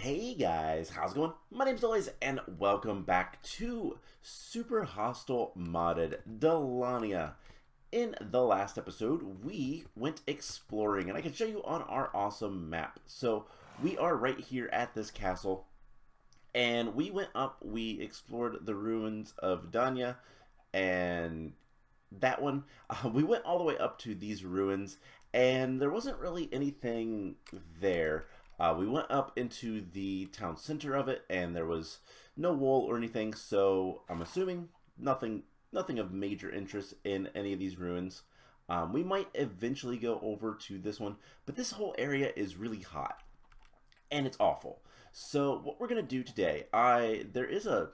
Hey guys, how's it going? My name's Elias, and welcome back to Super Hostile Modded Dalania. In the last episode, we went exploring, and I can show you on our awesome map. So, we are right here at this castle, and we went up, we explored the ruins of Dalania, and that one. We went all the way up to these ruins, and there wasn't really anything there. We went up into the town center of it, and there was no wall or anything, so I'm assuming nothing of major interest in any of these ruins. We might eventually go over to this one, but this whole area is really hot, and it's awful. So what we're gonna do today, there is a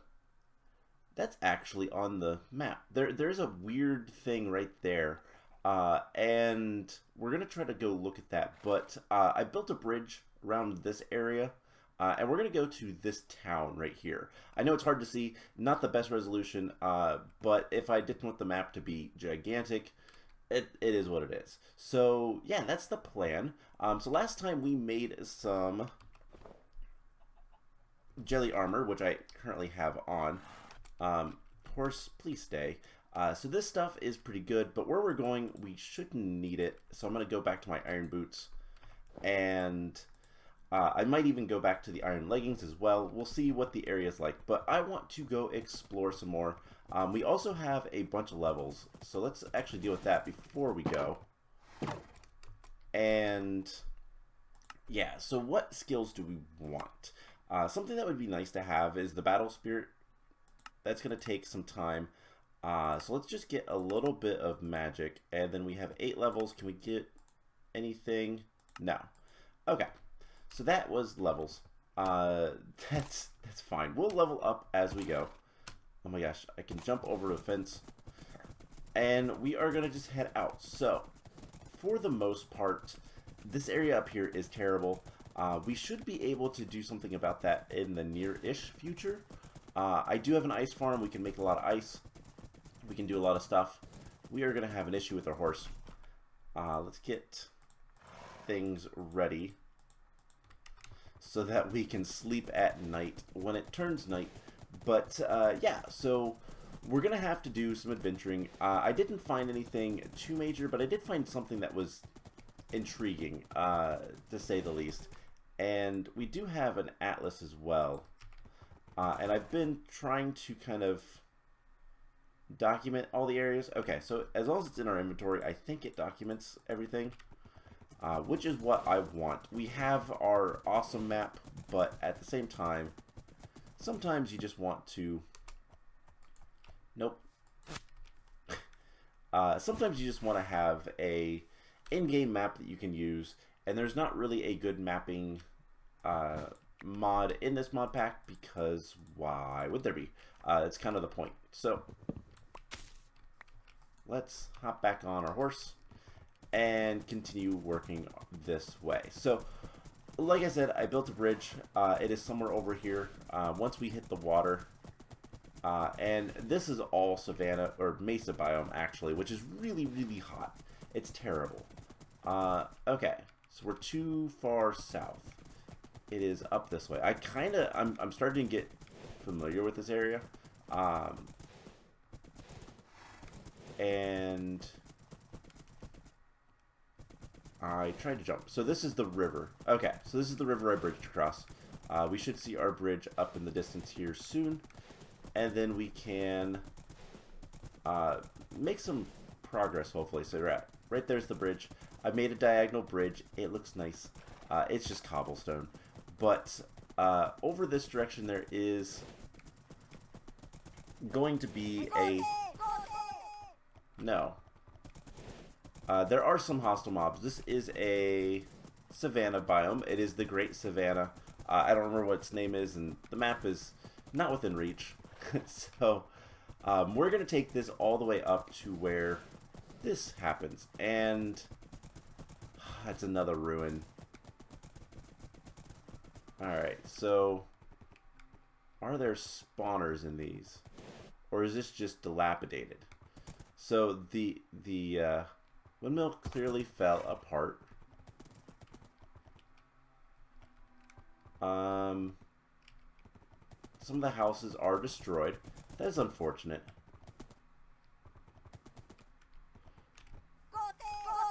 that's actually on the map. There's a weird thing right there, and we're gonna try to go look at that. But I built a bridge around this area, and we're gonna go to this town right here. I know it's hard to see, not the best resolution, but if I didn't want the map to be gigantic, it is what it is. So yeah, that's the plan. So last time we made some jelly armor, which I currently have on. Horse, please stay. So this stuff is pretty good, but where we're going, we shouldn't need it. So I'm going to go back to my iron boots, and I might even go back to the iron leggings as well. We'll see what the area is like, but I want to go explore some more. We also have a bunch of levels, so let's actually deal with that before we go. And yeah, so what skills do we want? Something that would be nice to have is the battle spirit. That's going to take some time. So let's just get a little bit of magic, and then we have 8 levels. Can we get anything? No. Okay, so that was levels. That's fine. We'll level up as we go. Oh my gosh, I can jump over a fence, and we are going to just head out. So for the most part, this area up here is terrible. We should be able to do something about that in the near-ish future. I do have an ice farm. We can make a lot of ice. We can do a lot of stuff. We are going to have an issue with our horse. Let's get things ready so that we can sleep at night when it turns night. But yeah, so we're going to have to do some adventuring. I didn't find anything too major, but I did find something that was intriguing, to say the least. And we do have an atlas as well. And I've been trying to kind of document all the areas. Okay, so as long as it's in our inventory, I think it documents everything, which is what I want. We have our awesome map, but at the same time, sometimes you just want to... Nope. Sometimes you just want to have a in-game map that you can use, and there's not really a good mapping mod in this mod pack, because why would there be? It's kind of the point. So let's hop back on our horse and continue working this way. So like I said, I built a bridge. It is somewhere over here once we hit the water, and this is all savanna or mesa biome actually, which is really hot. It's terrible. Okay, so we're too far south. It is up this way. I'm starting to get familiar with this area. And I tried to jump. So this is the river. Okay, so this is the river I bridged across. We should see our bridge up in the distance here soon. And then we can make some progress, hopefully. So right there's the bridge. I made a diagonal bridge. It looks nice. It's just cobblestone. But over this direction there is going to be a... No. There are some hostile mobs. This is a savanna biome. It is the Great Savannah. I don't remember what its name is, and the map is not within reach. So we're going to take this all the way up to where this happens. And that's another ruin. Alright, so are there spawners in these? Or is this just dilapidated? So the windmill clearly fell apart. Some of the houses are destroyed. That is unfortunate.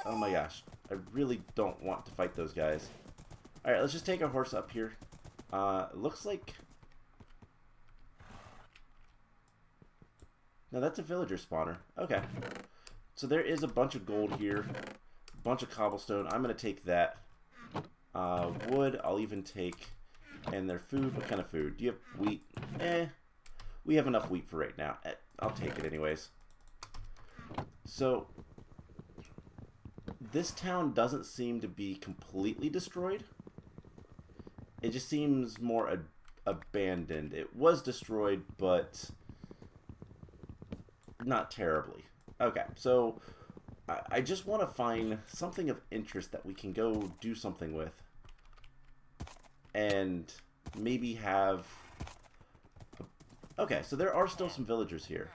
Oh my gosh. I really don't want to fight those guys. Alright, let's just take our horse up here. Looks like... No, that's a villager spawner. Okay. So there is a bunch of gold here. A bunch of cobblestone. I'm going to take that. Wood, I'll even take... And their food. What kind of food? Do you have wheat? We have enough wheat for right now. I'll take it anyways. So... This town doesn't seem to be completely destroyed. It just seems more abandoned. It was destroyed, but not terribly. Okay, so I just want to find something of interest that we can go do something with. And maybe have... Okay, so there are still some villagers here.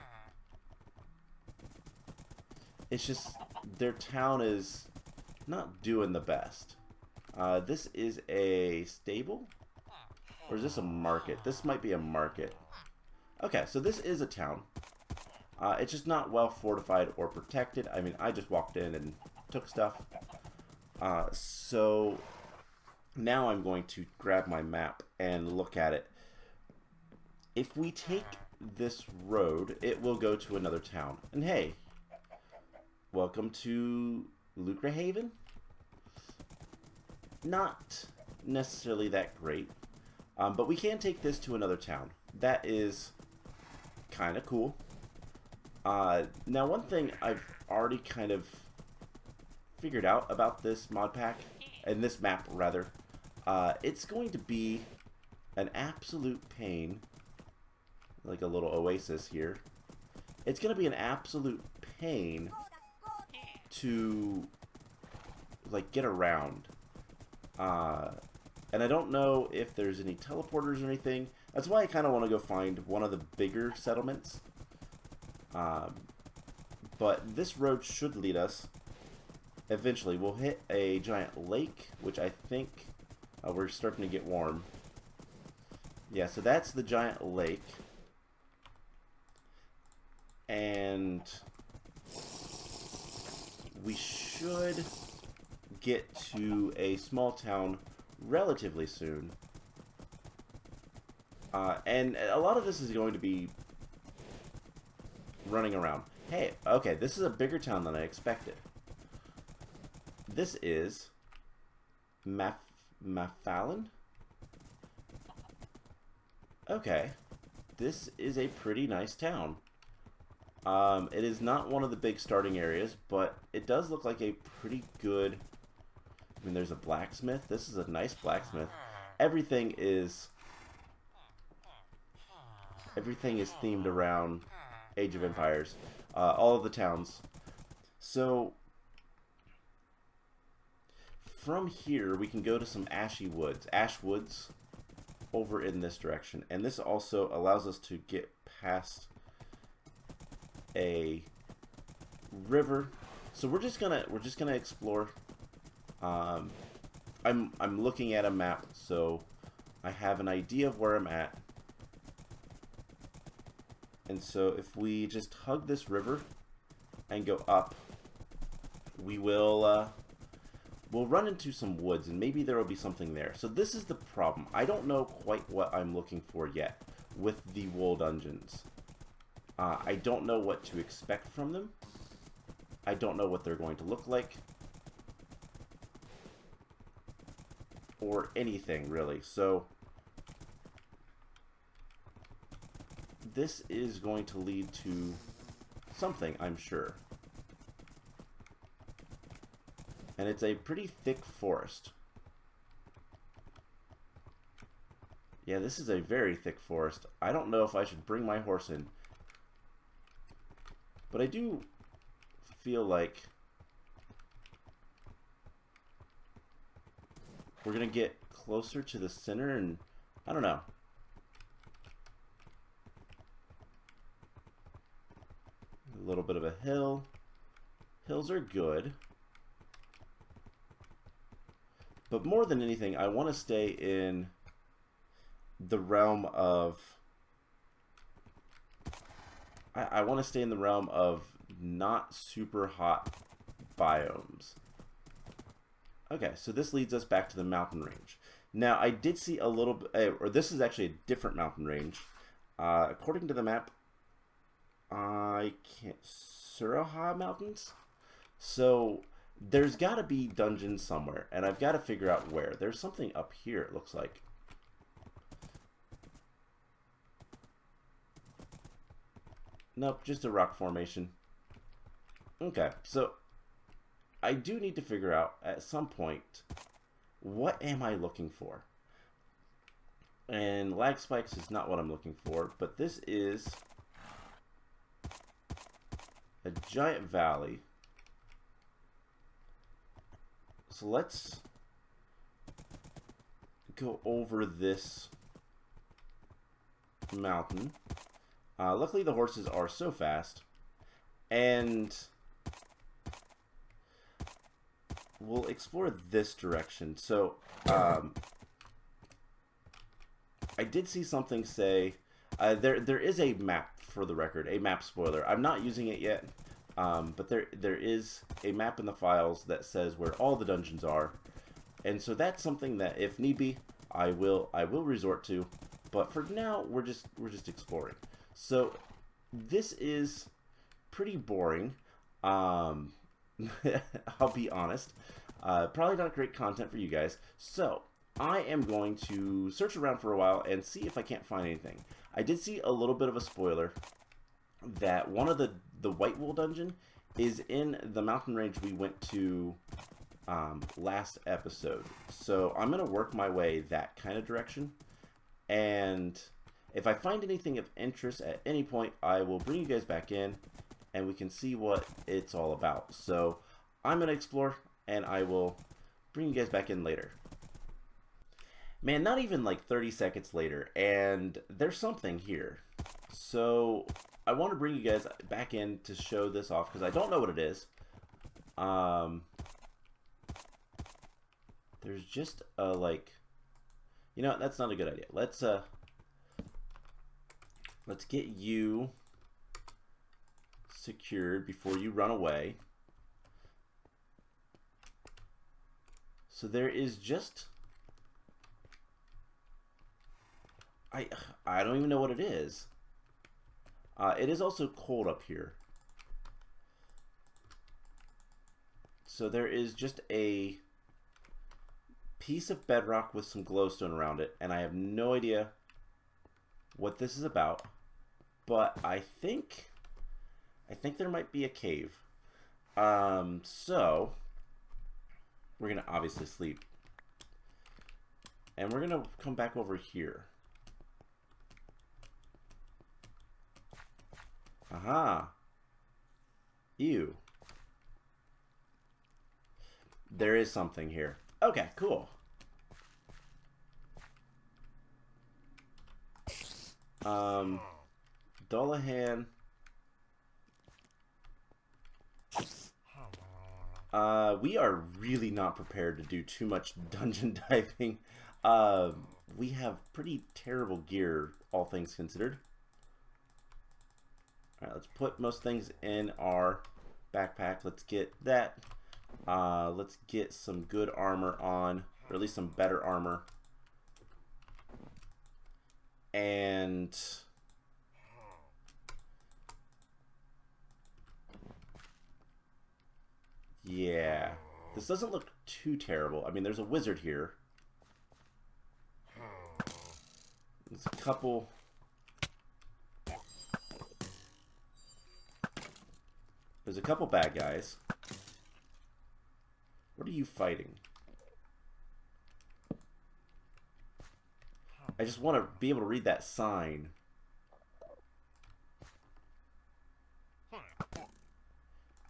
It's just their town is not doing the best. This is a stable? Or is this a market? This might be a market. Okay, so this is a town. It's just not well fortified or protected. I mean, I just walked in and took stuff. So now I'm going to grab my map and look at it. If we take this road, it will go to another town. And hey, welcome to Lucre Haven. Not necessarily that great, but we can take this to another town. That is kind of cool. Now, one thing I've already kind of figured out about this mod pack, and this map rather, it's going to be an absolute pain, like a little oasis here. It's going to be an absolute pain to like get around, and I don't know if there's any teleporters or anything. That's why I kind of want to go find one of the bigger settlements, but this road should lead us eventually. We'll hit a giant lake, which I think we're starting to get warm. Yeah, so that's the giant lake, and we should get to a small town relatively soon. And a lot of this is going to be running around. Hey, okay, this is a bigger town than I expected. This is Mafallen? Okay, this is a pretty nice town. It is not one of the big starting areas, but it does look like a pretty good... I mean, there's a blacksmith. This is a nice blacksmith. Everything is themed around Age of Empires. All of the towns. So, from here, we can go to some ash woods over in this direction. And this also allows us to get past a river. So we're just gonna explore. I'm looking at a map, so I have an idea of where I'm at. And so if we just hug this river and go up, we will we'll run into some woods, and maybe there will be something there. So this is the problem. I don't know quite what I'm looking for yet with the wool dungeons. I don't know what to expect from them. I don't know what they're going to look like. Or anything, really. So, this is going to lead to something, I'm sure. And it's a pretty thick forest. Yeah, this is a very thick forest. I don't know if I should bring my horse in. But I do feel like we're going to get closer to the center, and I don't know. A little bit of a hill. Hills are good. But more than anything, I want to stay in the realm of... I want to stay in the realm of not super hot biomes. Okay, so this leads us back to the mountain range. Now, I did see a little bit, or this is actually a different mountain range. According to the map, I can't... Suraha Mountains? So, there's got to be dungeons somewhere, and I've got to figure out where. There's something up here, it looks like. Nope, just a rock formation. Okay, so I do need to figure out at some point, what am I looking for? And lag spikes is not what I'm looking for, but this is a giant valley. So let's go over this mountain. Luckily the horses are so fast, and we'll explore this direction. So I did see something say there is a map, for the record, a map spoiler. I'm not using it yet, but there is a map in the files that says where all the dungeons are, and so that's something that, if need be, I will resort to. But for now, we're just exploring. So this is pretty boring. I'll be honest. Probably not great content for you guys. So I am going to search around for a while and see if I can't find anything. I did see a little bit of a spoiler that one of the White Wool dungeon is in the mountain range we went to last episode. So I'm going to work my way that kind of direction, and if I find anything of interest at any point, I will bring you guys back in and we can see what it's all about. So I'm going to explore, and I will bring you guys back in later. Man, not even like 30 seconds later, and there's something here. So I want to bring you guys back in to show this off, because I don't know what it is. There's just a, like... You know what? That's not a good idea. Let's get you secured before you run away. So there is just... I don't even know what it is. It is also cold up here. So there is just a piece of bedrock with some glowstone around it, and I have no idea what this is about, but I think there might be a cave. So we're gonna obviously sleep, and we're gonna come back over here. Aha. Ew. There is something here. Okay, cool. Dalania. We are really not prepared to do too much dungeon diving. We have pretty terrible gear, all things considered. Alright, let's put most things in our backpack. Let's get that. Let's get some good armor on, or at least some better armor. And yeah, this doesn't look too terrible. I mean, there's a wizard here. There's a couple... There's a couple bad guys. What are you fighting? I just want to be able to read that sign.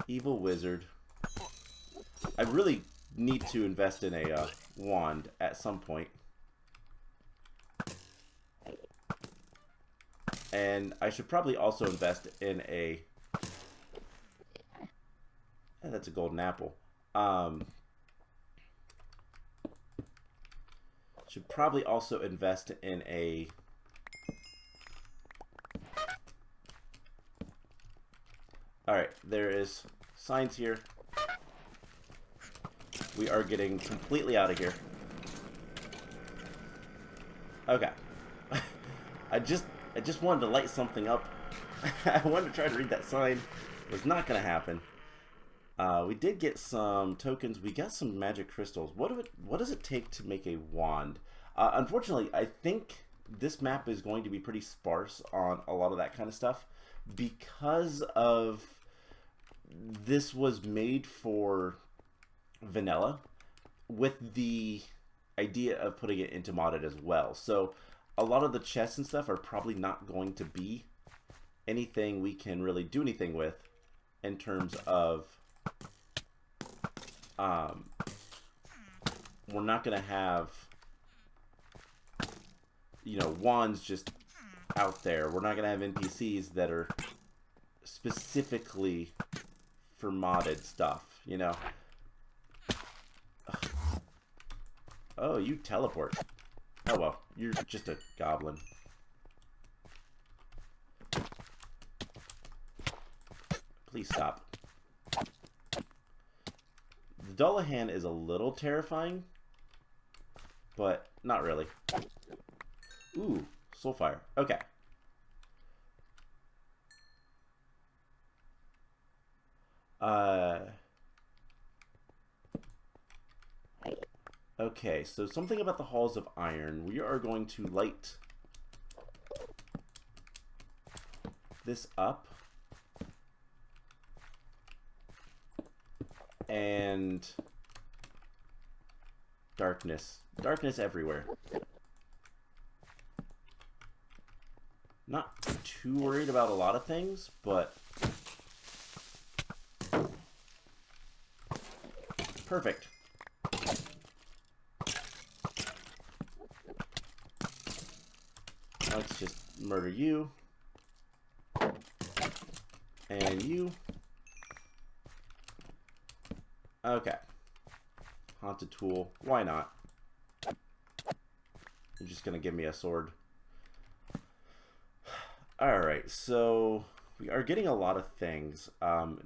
Evil wizard. I really need to invest in a wand at some point. And I should probably also invest in a... that's a golden apple. Should probably also invest in a... Alright, there is signs here. We are getting completely out of here. Okay. I just wanted to light something up. I wanted to try to read that sign. It was not going to happen. We did get some tokens. We got some magic crystals. What does it take to make a wand? Unfortunately, I think this map is going to be pretty sparse on a lot of that kind of stuff because of this was made for vanilla with the idea of putting it into modded as well. So a lot of the chests and stuff are probably not going to be anything we can really do anything with in terms of we're not going to have, you know, wands just out there. We're not going to have NPCs that are specifically for modded stuff, you know. Ugh. Oh, you teleport. Oh well, you're just a goblin. Please stop. The Dalania is a little terrifying, but not really. Ooh, Soulfire. Okay. Okay, so something about the Halls of Iron. We are going to light this up. And darkness. Darkness everywhere. Not too worried about a lot of things, but perfect. Let's just murder you. And you. Okay. Haunted tool. Why not? You're just gonna give me a sword. Alright, so we are getting a lot of things.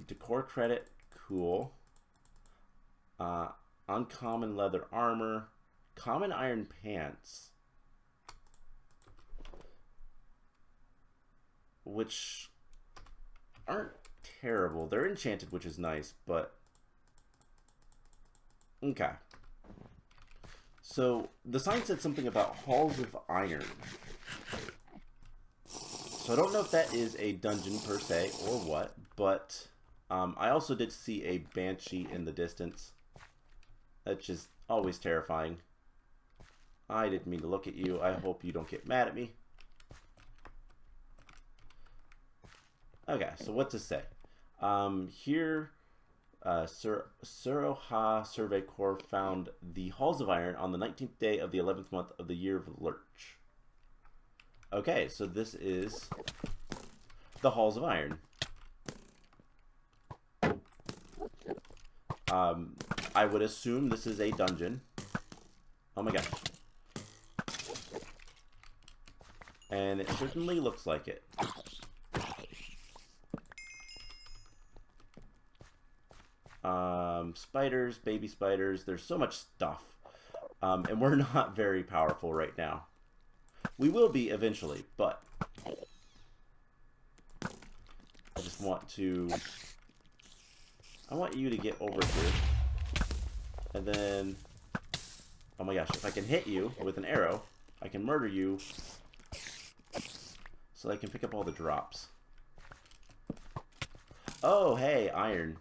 Decor credit, cool. Uncommon leather armor. Common iron pants. Which aren't terrible. They're enchanted, which is nice, but... Okay. So, the sign said something about Halls of Iron. So I don't know if that is a dungeon per se, or what, but I also did see a Banshee in the distance. That's just always terrifying. I didn't mean to look at you. I hope you don't get mad at me. Okay, so what to say? Here, Suroha Survey Corps found the Halls of Iron on the 19th day of the 11th month of the year of Lurch. Okay, so this is the Halls of Iron. I would assume this is a dungeon. Oh my gosh. And it certainly looks like it. Spiders, baby spiders, there's so much stuff. And we're not very powerful right now. We will be eventually, but I just want to... I want you to get over here. And then... Oh my gosh, if I can hit you with an arrow, I can murder you so I can pick up all the drops. Oh, hey, iron.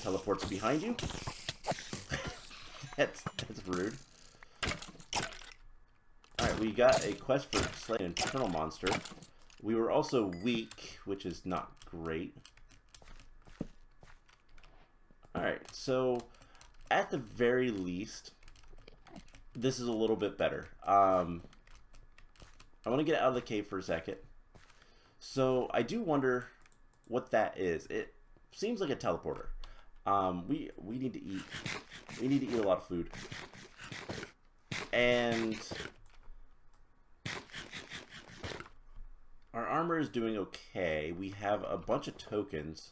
Teleports behind you. That's rude. Alright, we got a quest for slaying an infernal monster. We were also weak, which is not great. Alright, so at the very least, this is a little bit better. I want to get out of the cave for a second. So I do wonder what that is. It seems like a teleporter. We need to eat. We need to eat a lot of food. And our armor is doing okay. We have a bunch of tokens.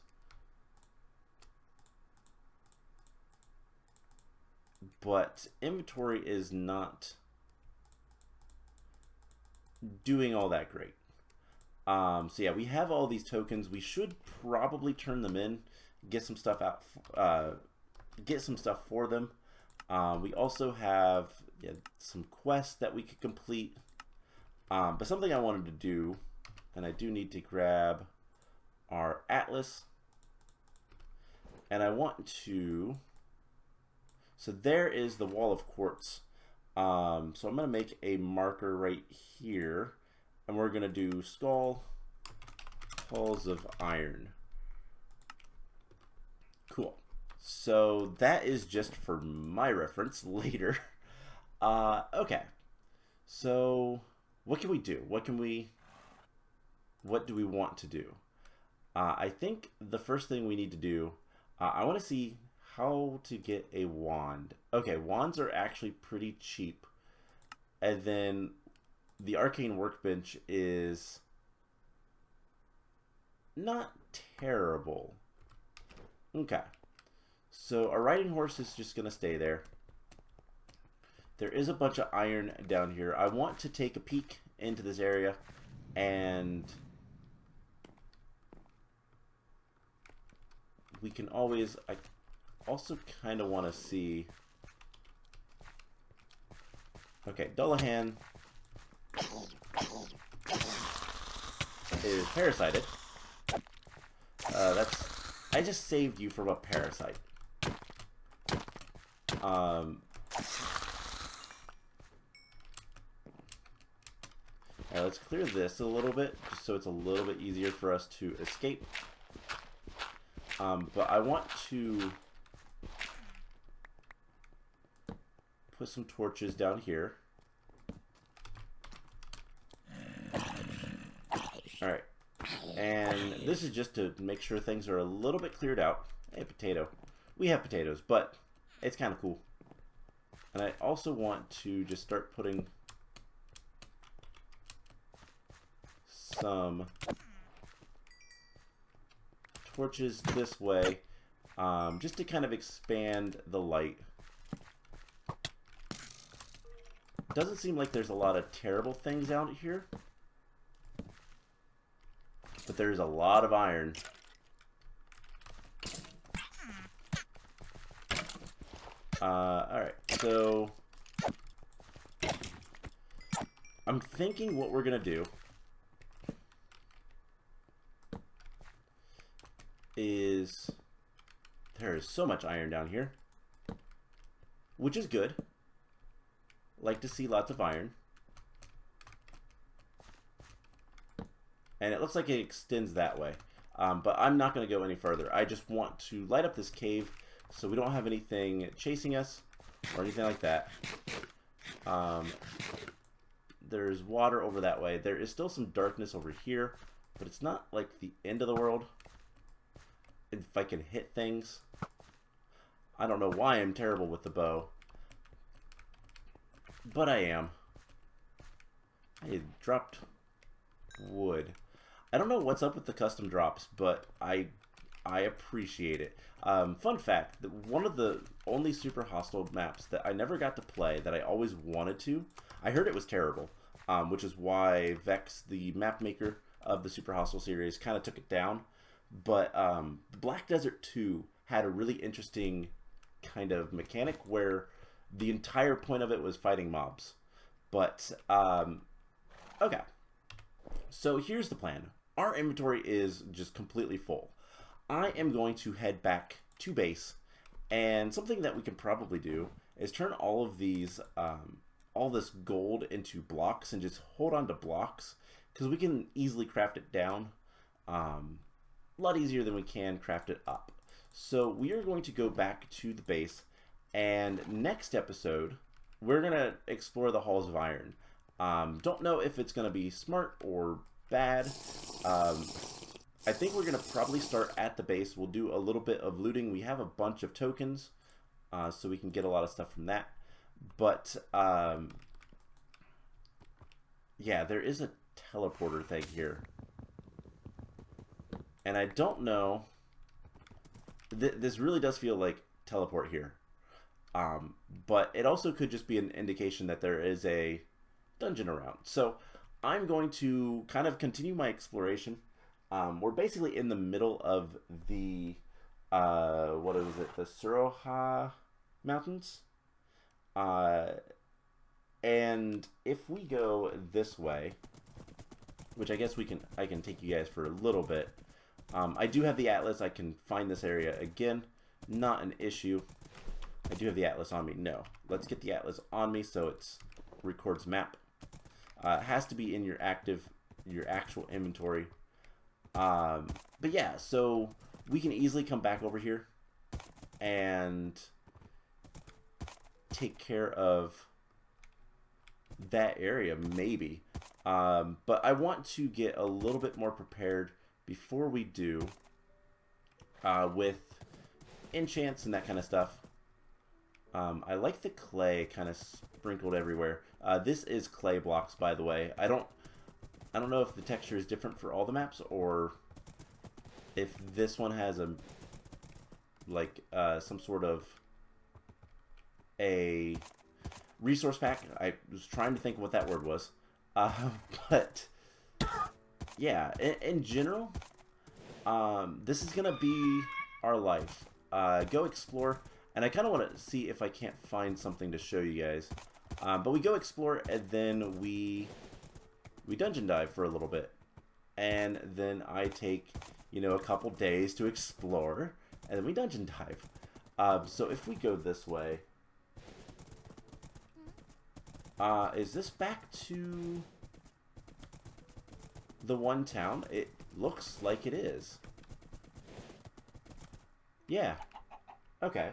But inventory is not doing all that great. So yeah, we have all these tokens. We should probably turn them in, get some stuff out, get some stuff for them. We also have some quests that we could complete. But something I wanted to do, and I do need to grab our atlas, and I want to. So there is the wall of quartz. So I'm going to make a marker right here. And we're going to do halls of iron. Cool. So that is just for my reference later. Okay. So what can we do? What do we want to do? I think the first thing we need to do, I want to see how to get a wand. Okay, wands are actually pretty cheap. And then the arcane workbench is not terrible. Okay. So our riding horse is just going to stay there. There is a bunch of iron down here. I want to take a peek into this area, and we can always... I also kind of want to see... Okay, Dalania is parasited. I just saved you from a parasite. Now let's clear this a little bit, just so it's a little bit easier for us to escape. But I want to put some torches down here. Alright. And this is just to make sure things are a little bit cleared out. Hey, potato. We have potatoes, but it's kind of cool. And I also want to just start putting some torches this way, just to kind of expand the light. Doesn't seem like there's a lot of terrible things out here, but there's a lot of iron. Alright, so I'm thinking what we're gonna do is, there is so much iron down here, which is good. Like to see lots of iron. And it looks like it extends that way. But I'm not going to go any further. I just want to light up this cave so we don't have anything chasing us or anything like that. There's water over that way. There is still some darkness over here, but it's not like the end of the world. If I can hit things. I don't know why I'm terrible with the bow, but I am. I dropped wood. I don't know what's up with the custom drops, but I appreciate it. Fun fact, one of the only Super Hostile maps that I never got to play that I always wanted to, I heard it was terrible, which is why Vex, the map maker of the Super Hostile series, kind of took it down. But Black Desert 2 had a really interesting kind of mechanic where the entire point of it was fighting mobs. But, okay. So here's the plan. Our inventory is just completely full. I am going to head back to base, and something that we can probably do is turn all of these, all this gold into blocks and just hold on to blocks, because we can easily craft it down. A lot easier than we can craft it up. So we are going to go back to the base, and next episode we're going to explore the Halls of Iron. Don't know if it's going to be smart or bad. I think we're going to probably start at the base. We'll do a little bit of looting. We have a bunch of tokens, so we can get a lot of stuff from that. But, yeah, there is a teleporter thing here. And I don't know. This really does feel like teleport here. But it also could just be an indication that there is a dungeon around. So I'm going to kind of continue my exploration. We're basically in the middle of the, what is it, the Suroha Mountains. And if we go this way, which I guess I can take you guys for a little bit. I do have the atlas. I can find this area again. Not an issue. I do have the atlas on me. No. Let's get the atlas on me so it records map. It has to be in your actual inventory. But yeah, so we can easily come back over here and take care of that area, maybe. But I want to get a little bit more prepared before we do with enchants and that kind of stuff. I like the clay kind of sprinkled everywhere. This is clay blocks, by the way. I don't know if the texture is different for all the maps or if this one has a some sort of a resource pack. I was trying to think what that word was. But yeah, in general, this is gonna be our life. Go explore. And I kind of want to see if I can't find something to show you guys. But we go explore, and then we dungeon dive for a little bit. And then I take, you know, a couple days to explore, and then we dungeon dive. So if we go this way... is this back to the one town? It looks like it is. Yeah. Okay.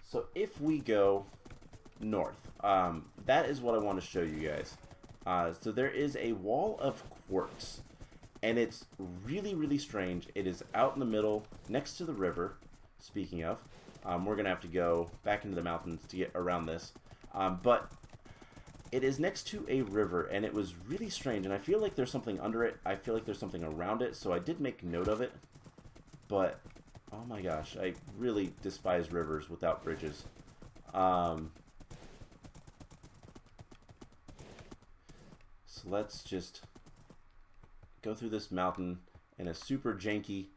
So if we go north, that is what I want to show you guys. So there is a wall of quartz, and it's really, really strange. It is out in the middle, next to the river, speaking of. We're going to have to go back into the mountains to get around this. But it is next to a river, and it was really strange, and I feel like there's something under it. I feel like there's something around it, so I did make note of it. But... oh my gosh, I really despise rivers without bridges. So let's just go through this mountain in a super janky...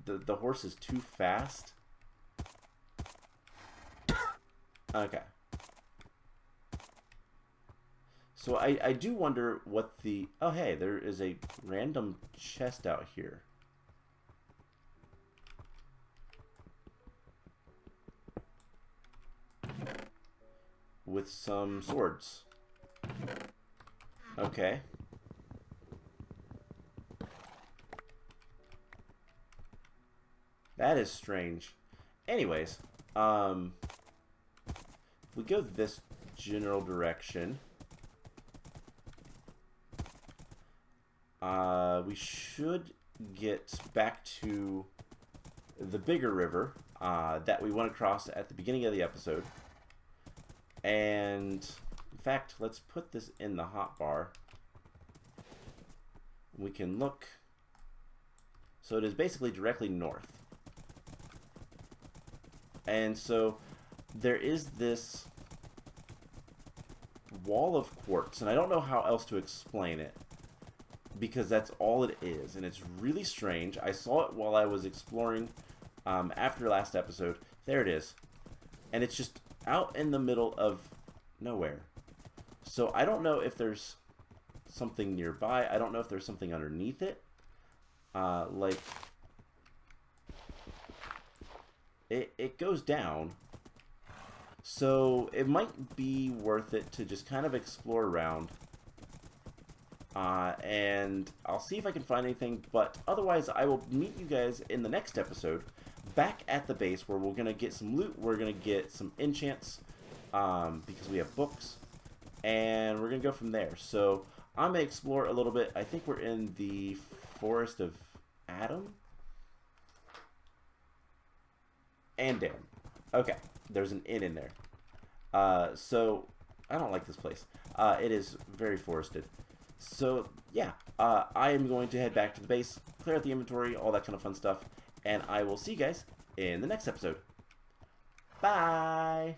The horse is too fast. Okay. So I do wonder what the... oh, hey, there is a random chest out here. With some swords. Okay. That is strange. Anyways, if we go this general direction... we should get back to the bigger river that we went across at the beginning of the episode. And, in fact, let's put this in the hotbar. We can look. So it is basically directly north. And so there is this wall of quartz, and I don't know how else to explain it, because that's all it is, and it's really strange. I saw it while I was exploring after last episode. There it is. And it's just out in the middle of nowhere. So I don't know if there's something nearby. I don't know if there's something underneath it. Like, it goes down. So it might be worth it to just kind of explore around. And I'll see if I can find anything, but otherwise I will meet you guys in the next episode back at the base, where we're going to get some loot, we're going to get some enchants, because we have books, and we're gonna go from there. So I'm gonna explore a little bit. I think we're in the Forest of Adam and Dan. Okay, there's an inn in there. So I don't like this place. It is very forested. So yeah, I am going to head back to the base, clear out the inventory, all that kind of fun stuff, and I will see you guys in the next episode. Bye!